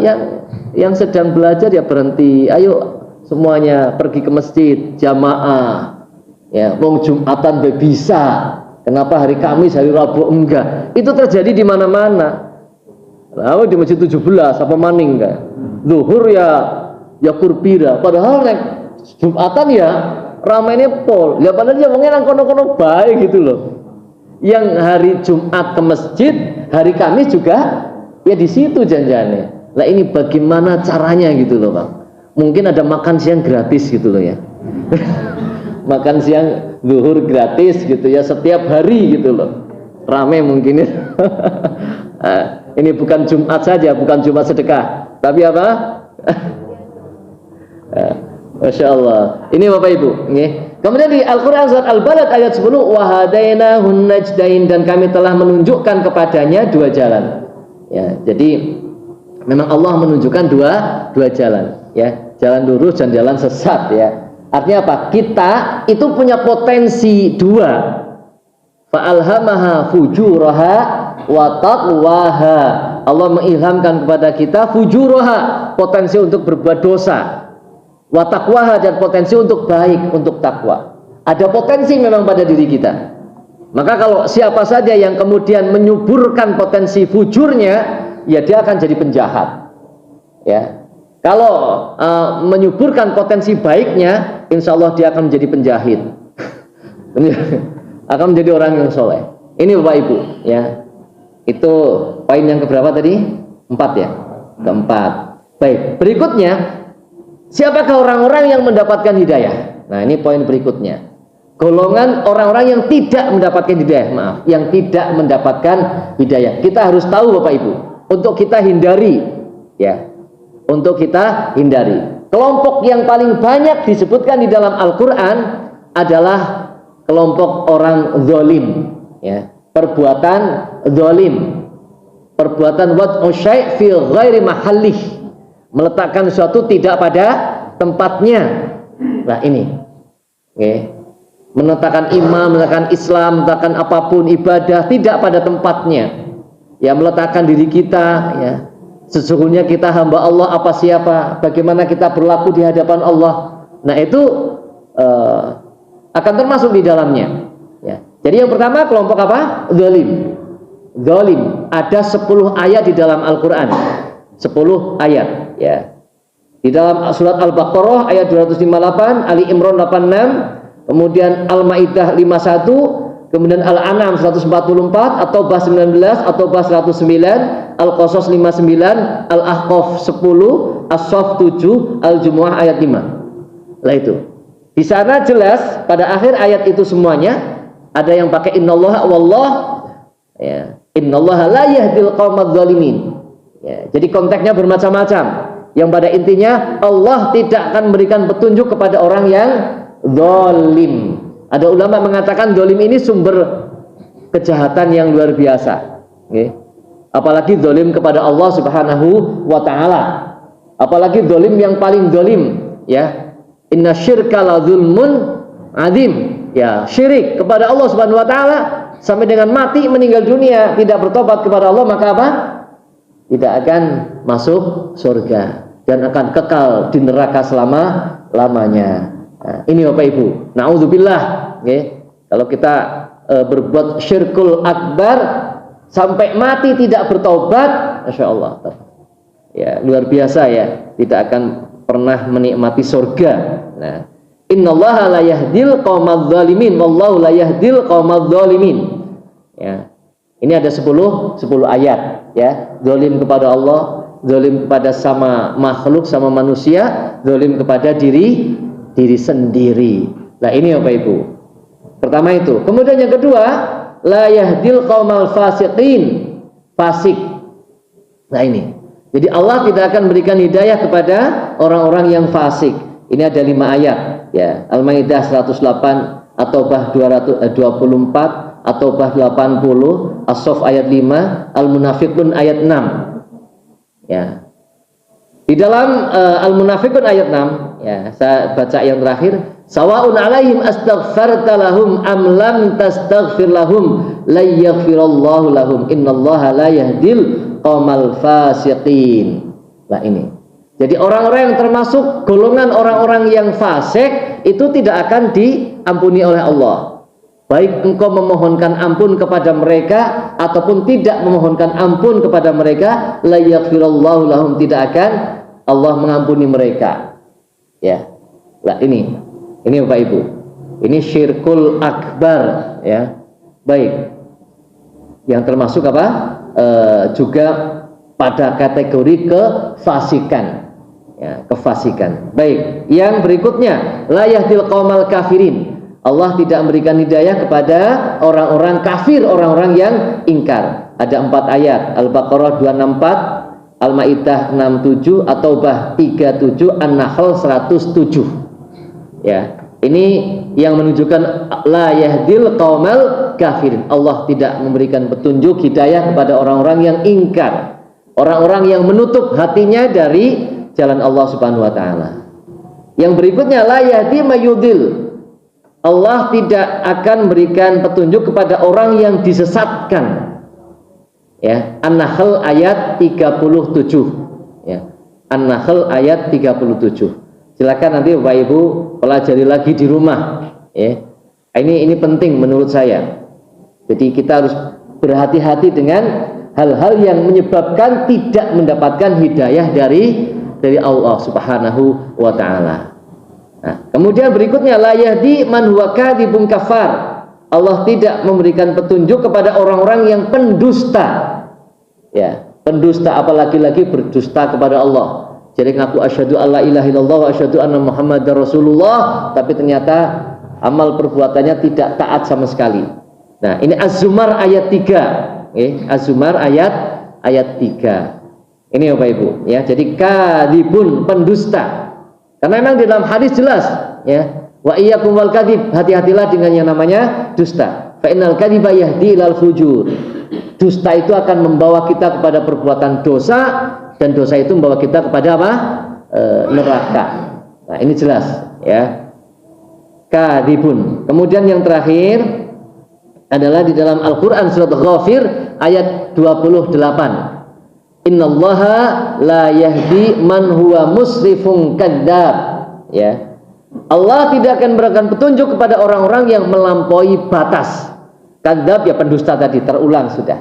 yang sedang belajar ya berhenti. Ayo semuanya pergi ke masjid jamaah. Ya, wong Jumatan bisa. Kenapa hari Kamis, hari Rabu enggak? Itu terjadi di mana-mana. Nah, di masjid 17 apa maning enggak? Zuhur ya kurbira. Padahal nek Jumatan ya ramainya pol. Ya padahal ya wongnya nang kono-kono bae gitu loh. Yang hari Jumat ke masjid, hari Kamis juga ya di situ janjane. Lah ini bagaimana caranya gitu loh, Bang? Mungkin ada makan siang gratis gitu loh ya. Makan siang zuhur gratis gitu ya setiap hari gitu loh. Rame mungkin ya. Ini bukan Jumat saja, bukan Jumat sedekah, tapi apa? Masya Allah. Ini Bapak Ibu. Kemudian di Al-Quran surat Al-Balad ayat 10, wahadainahun najdain, dan kami telah menunjukkan kepadanya dua jalan. Ya, jadi memang Allah menunjukkan dua jalan. Ya, jalan lurus dan jalan sesat. Ya, artinya apa? Kita itu punya potensi dua. Fa'alhamaha fujuraha wa taqwaha. Allah mengilhamkan kepada kita fujuraha, potensi untuk berbuat dosa, wa taqwaha, dan potensi untuk baik, untuk takwa. Ada potensi memang pada diri kita. Maka kalau siapa saja yang kemudian menyuburkan potensi fujurnya, ya dia akan jadi penjahat. Ya. Kalau menyuburkan potensi baiknya, insya Allah dia akan menjadi penjahit. Akan menjadi orang yang soleh. Ini Bapak Ibu, ya. Itu poin yang keberapa tadi? 4 ya. Keempat. Baik. Berikutnya, siapakah orang-orang yang mendapatkan hidayah? Nah, ini poin berikutnya. Golongan orang-orang yang tidak mendapatkan hidayah, maaf, yang tidak mendapatkan hidayah. Kita harus tahu Bapak Ibu, untuk kita hindari, ya. Untuk kita hindari. Kelompok yang paling banyak disebutkan di dalam Al-Qur'an adalah kelompok orang zalim, ya. Perbuatan zalim, perbuatan wad'u syai' fi ghairi mahallih, meletakkan sesuatu tidak pada tempatnya. Nah ini, okay. Meletakkan iman, meletakkan Islam, meletakkan apapun ibadah tidak pada tempatnya. Ya, meletakkan diri kita, ya, sesungguhnya kita hamba Allah apa siapa, bagaimana kita berlaku di hadapan Allah. Nah itu akan termasuk di dalamnya. Ya. Jadi yang pertama kelompok apa? Zalim. Zalim. Ada 10 ayat di dalam Al-Quran. 10 ayat. Ya. Di dalam surat Al-Baqarah ayat 258, Ali Imran 86, kemudian Al-Maidah 51, kemudian Al-An'am 144, atau Bas 19, atau Bas 109, Al-Qasas 59, Al-Ahqaf 10, As-Saff 7, Al-Jumu'ah ayat 5. Lah itu. Di sana jelas pada akhir ayat itu semuanya ada yang pakai innallaha wallah, ya, innallaha la yahdil qaumadz zalimin. Ya, jadi konteksnya bermacam-macam. Yang pada intinya Allah tidak akan memberikan petunjuk kepada orang yang zalim. Ada ulama mengatakan zalim ini sumber kejahatan yang luar biasa. Okay. Apalagi zalim kepada Allah Subhanahu wa taala. Apalagi zalim yang paling zalim, ya. Inna syirka la zulmun azim. Ya, syirik kepada Allah Subhanahu wa taala sampai dengan mati meninggal dunia tidak bertobat kepada Allah, maka apa? Tidak akan masuk surga dan akan kekal di neraka selama-lamanya. Nah, ini Bapak Ibu. Nauzubillah, okay. Kalau kita berbuat syirkul akbar sampai mati tidak bertobat, Masya Allah. Ya, luar biasa ya, tidak akan pernah menikmati surga. Nah, innallaha la yahdil qaumadz zalimin wallahu la yahdil qaumadz zalimin. Ya. Ini ada 10 ayat ya. Zalim kepada Allah, zalim kepada sama makhluk, sama manusia, zalim kepada diri sendiri. Nah, ini Bapak Ibu. Pertama itu. Kemudian yang kedua, la yahdil qaumal fasiqin. Fasik. Nah, ini. Jadi Allah tidak akan berikan hidayah kepada orang-orang yang fasik. Ini ada 5 ayat ya. Al-Maidah 108, At-Taubah 224, At-Taubah 80, As-Saff ayat 5, Al-Munafiqun ayat 6. Ya. Di dalam Al-Munafiqun ayat 6, ya, saya baca yang terakhir, sawa'un 'alaihim astaghfarta lahum am lam tastaghfir lahum la yaghfirallahu lahum innallaha la yahdil qaumal fasiqin. Nah, ini. Jadi orang-orang yang termasuk golongan orang-orang yang fasik itu tidak akan diampuni oleh Allah. Baik engkau memohonkan ampun kepada mereka ataupun tidak memohonkan ampun kepada mereka, la yaghfirallahu lahum, tidak akan Allah mengampuni mereka. Ya. Nah, ini Bapak Ibu. Ini syirkul akbar ya. Baik. Yang termasuk apa? Juga pada kategori kefasikan. Ya, kefasikan. Baik. Yang berikutnya, la yahdil qaumal kafirin. Allah tidak memberikan hidayah kepada orang-orang kafir, orang-orang yang ingkar. Ada 4 ayat, Al-Baqarah 264, Al-Maidah 67, At-Taubah 37, An-Nahl 107. Ya, ini yang menunjukkan la yahdil qaumal kafirin. Allah tidak memberikan petunjuk hidayah kepada orang-orang yang ingkar, orang-orang yang menutup hatinya dari jalan Allah Subhanahu wa taala. Yang berikutnya, la yahdi mayudil. Allah tidak akan berikan petunjuk kepada orang yang disesatkan. Ya, An-Nahl ayat 37. Ya. An-Nahl ayat 37. Silakan nanti Bapak Ibu pelajari lagi di rumah. Ya. Ini penting menurut saya. Jadi kita harus berhati-hati dengan hal-hal yang menyebabkan tidak mendapatkan hidayah dari Allah Subhanahu wa taala. Nah, kemudian berikutnya, la yahdi man huwa kadzibun kafar. Allah tidak memberikan petunjuk kepada orang-orang yang pendusta. Ya, pendusta, apalagi lagi berdusta kepada Allah. Jadi ngaku asyhadu alla ilaha illallah wa asyhadu anna muhammadar rasulullah, tapi ternyata amal perbuatannya tidak taat sama sekali. Nah, ini Az-Zumar ayat 3. Az-Zumar ayat 3. Ini Bapak Ibu, ya. Jadi kadzibun, pendusta. Karena memang di dalam hadis jelas, ya, wa iyyakum wal kadzib, hati-hatilah dengan yang namanya dusta. Fa innal kadziba yahdi ilal fujur. Dusta itu akan membawa kita kepada perbuatan dosa, dan dosa itu membawa kita kepada apa? Neraka. Nah, ini jelas, ya. Kadzibun. Kemudian yang terakhir adalah di dalam Al-Qur'an surat Ghafir ayat 28. Innallaha la yahdi man huwa musrifun kadzdzab. Ya. Allah tidak akan memberikan petunjuk kepada orang-orang yang melampaui batas. Kadzdzab ya pendusta tadi, terulang sudah.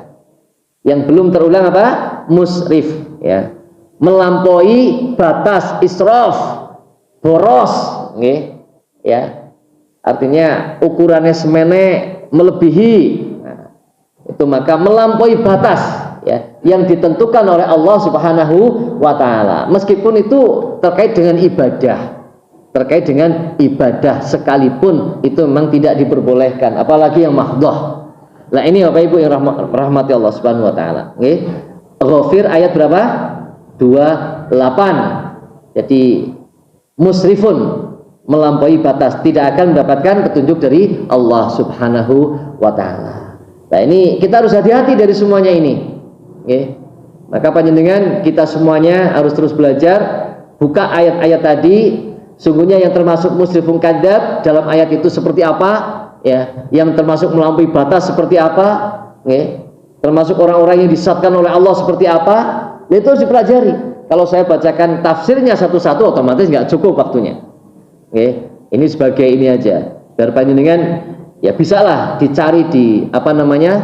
Yang belum terulang apa? Musrif, ya. Melampaui batas, israf, boros, nggih. Ya. Artinya ukurannya semene melebihi. Nah, itu maka melampaui batas, ya, yang ditentukan oleh Allah Subhanahu wa taala. Meskipun itu terkait dengan ibadah sekalipun itu memang tidak diperbolehkan, apalagi yang mahdhah. Nah, ini Bapak Ibu yang rahmati Allah Subhanahu wa taala. Nggih. Ghafir ayat berapa? 28. Jadi musrifun, melampaui batas, tidak akan mendapatkan petunjuk dari Allah Subhanahu wa taala. Nah, ini kita harus hati-hati dari semuanya ini. Okay. Maka panjenengan kita semuanya harus terus belajar, buka ayat-ayat tadi, sungguhnya yang termasuk musrifun kadzdzab dalam ayat itu seperti apa, ya, yang termasuk melampaui batas seperti apa, okay. Termasuk orang-orang yang disesatkan oleh Allah seperti apa, itu harus dipelajari. Kalau saya bacakan tafsirnya satu-satu otomatis nggak cukup waktunya. Okay. Ini sebagai ini aja, biar panjenengan ya bisalah dicari di apa namanya,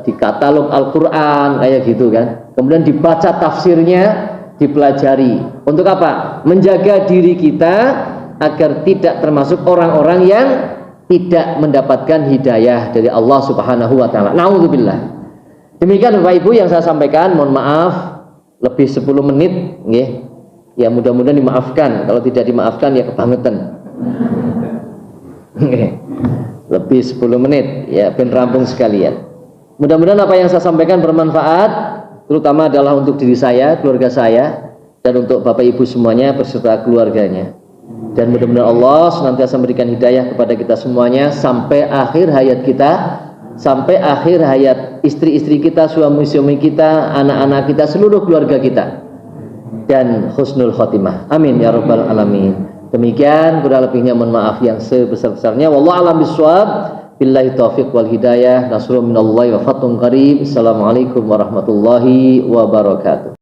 di katalog Al-Quran kayak gitu kan. Kemudian dibaca tafsirnya, dipelajari. Untuk apa? Menjaga diri kita agar tidak termasuk orang-orang yang tidak mendapatkan hidayah dari Allah Subhanahu wa taala. Nauzubillah. Demikian Bapak Ibu yang saya sampaikan. Mohon maaf lebih 10 menit nggih. Ya mudah-mudahan dimaafkan. Kalau tidak dimaafkan ya kebangetan. Lebih 10 menit ya ben rampung sekalian. Mudah-mudahan apa yang saya sampaikan bermanfaat, terutama adalah untuk diri saya, keluarga saya, dan untuk Bapak Ibu semuanya beserta keluarganya. Dan mudah-mudahan Allah senantiasa memberikan hidayah kepada kita semuanya sampai akhir hayat kita, sampai akhir hayat istri-istri kita, suami-suami kita, anak-anak kita, seluruh keluarga kita, dan husnul khotimah. Amin ya rabbal alamin. Demikian, kurang lebihnya mohon maaf yang sebesar-besarnya. Wallahu a'lam bishawab. Billahi taufiq wal hidayah. Nasrun minallahi wa fathun qarib. Assalamualaikum warahmatullahi wabarakatuh.